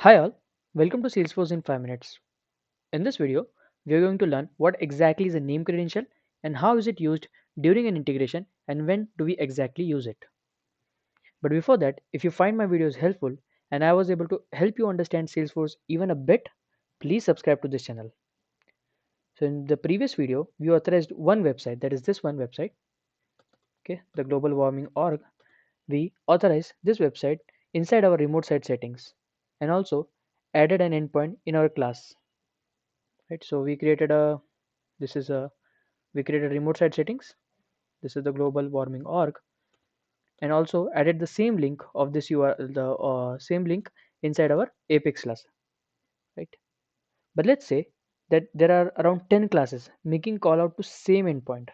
Hi all, welcome to Salesforce in 5 minutes. In this video, we are going to learn what exactly is a name credential and how is it used during an integration and when do we exactly use it. But before that, if you find my videos helpful and I was able to help you understand Salesforce even a bit, please subscribe to this channel. So in the previous video, we authorized one website, that is this one website, okay, the global warming org. We authorized this website inside our remote site settings and also added an endpoint in our class, right? So we created a this is a we created remote site settings. This is the global warming org, and also added the same link of this URL, the same link inside our Apex class, right? But let's say that there are around 10 classes making call out to same endpoint,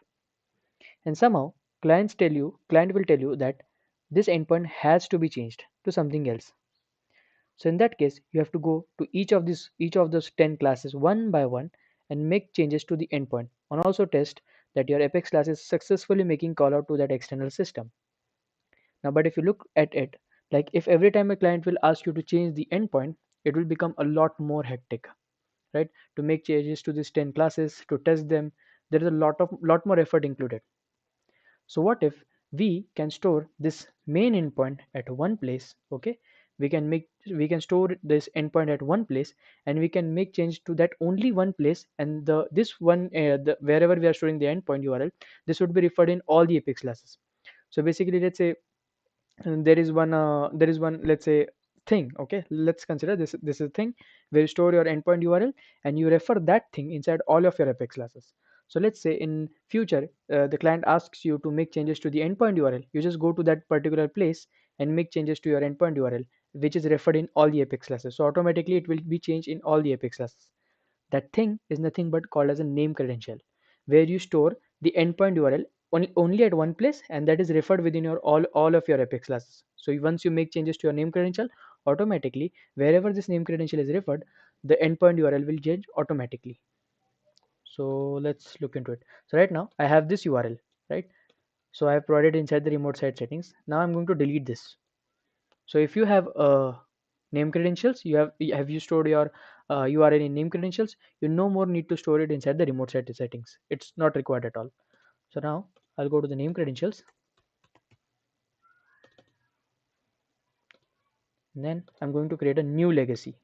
and somehow client will tell you that this endpoint has to be changed to something else. So in that case, you have to go to each of those 10 classes one by one and make changes to the endpoint, and also test that your Apex class is successfully making call out to that external system. Now, but if you look at it, like if every time a client will ask you to change the endpoint, it will become a lot more hectic, right? To make changes to these 10 classes, to test them, there is a lot more effort included. So what if we can store this main endpoint at one place? Okay, we can store this endpoint at one place, and we can make change to that only one place, and the this one the wherever we are storing the endpoint URL, this would be referred in all the Apex classes. So basically, let's say there is one, let's say, thing. Okay, let's consider this is a thing where you store your endpoint URL and you refer that thing inside all of your Apex classes. So let's say in future the client asks you to make changes to the endpoint URL, you just go to that particular place and make changes to your endpoint URL, which is referred in all the Apex classes. So automatically it will be changed in all the Apex classes. That thing is nothing but called as a name credential, where you store the endpoint URL only at one place, and that is referred within your all of your Apex classes. So once you make changes to your name credential, automatically wherever this name credential is referred, the endpoint URL will change automatically. So let's look into it. So right now I have this URL, right? So I have provided inside the remote site settings. Now I'm going to delete this. So if you have name credentials, have you stored your URL in name credentials, you no more need to store it inside the remote site settings. It's not required at all. So now I'll go to the name credentials, and then I'm going to create a new legacy.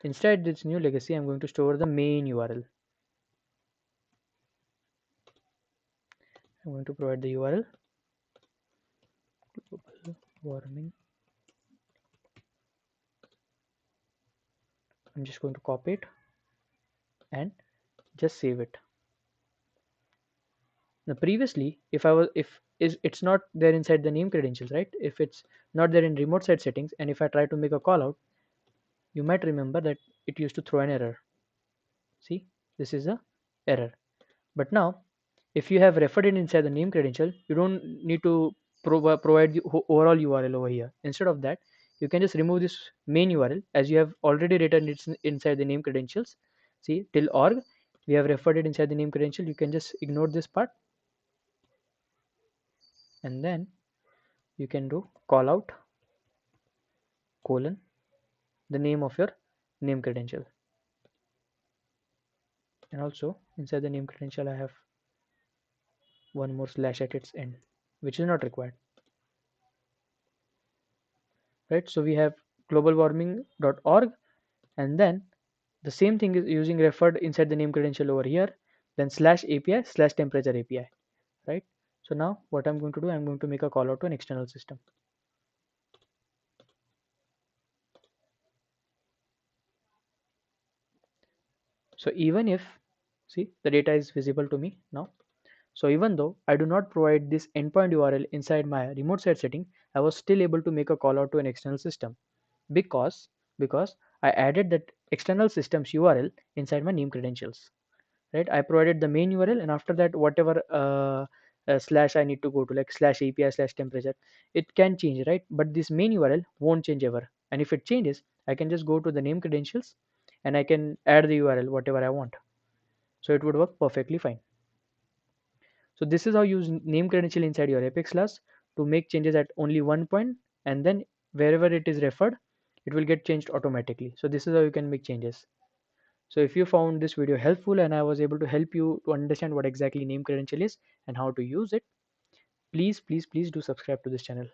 Inside this new legacy, I'm going to store the main URL. I'm going to provide the URL global warming. I'm just going to copy it and just save it. Now previously, if I was if is it's not there inside the name credentials, right? If it's not there in remote site settings, and if I try to make a call out, you might remember that it used to throw an error. See, this is a error. But now, if you have referred it inside the name credential, you don't need to provide the overall URL over here. Instead of that, you can just remove this main URL as you have already written it inside the name credentials. See, till org, we have referred it inside the name credential. You can just ignore this part, and then you can do call out colon the name of your name credential. And also inside the name credential, I have one more slash at its end, which is not required, right? So we have globalwarming.org, and then the same thing is using referred inside the name credential over here, then slash API slash temperature API, right? So now what I'm going to do, I'm going to make a call out to an external system. So even if, see, the data is visible to me now. So even though I do not provide this endpoint URL inside my remote site setting, I was still able to make a call out to an external system because because I added that external system's URL inside my name credentials. Right? I provided the main URL, and after that, whatever slash I need to go to, like slash API slash temperature, it can change, right? But this main URL won't change ever. And if it changes, I can just go to the name credentials and I can add the URL whatever I want. So it would work perfectly fine. So this is how you use name credential inside your Apex class to make changes at only one point, and then wherever it is referred, it will get changed automatically. So this is how you can make changes. So if you found this video helpful and I was able to help you to understand what exactly name credential is and how to use it, please do subscribe to this channel.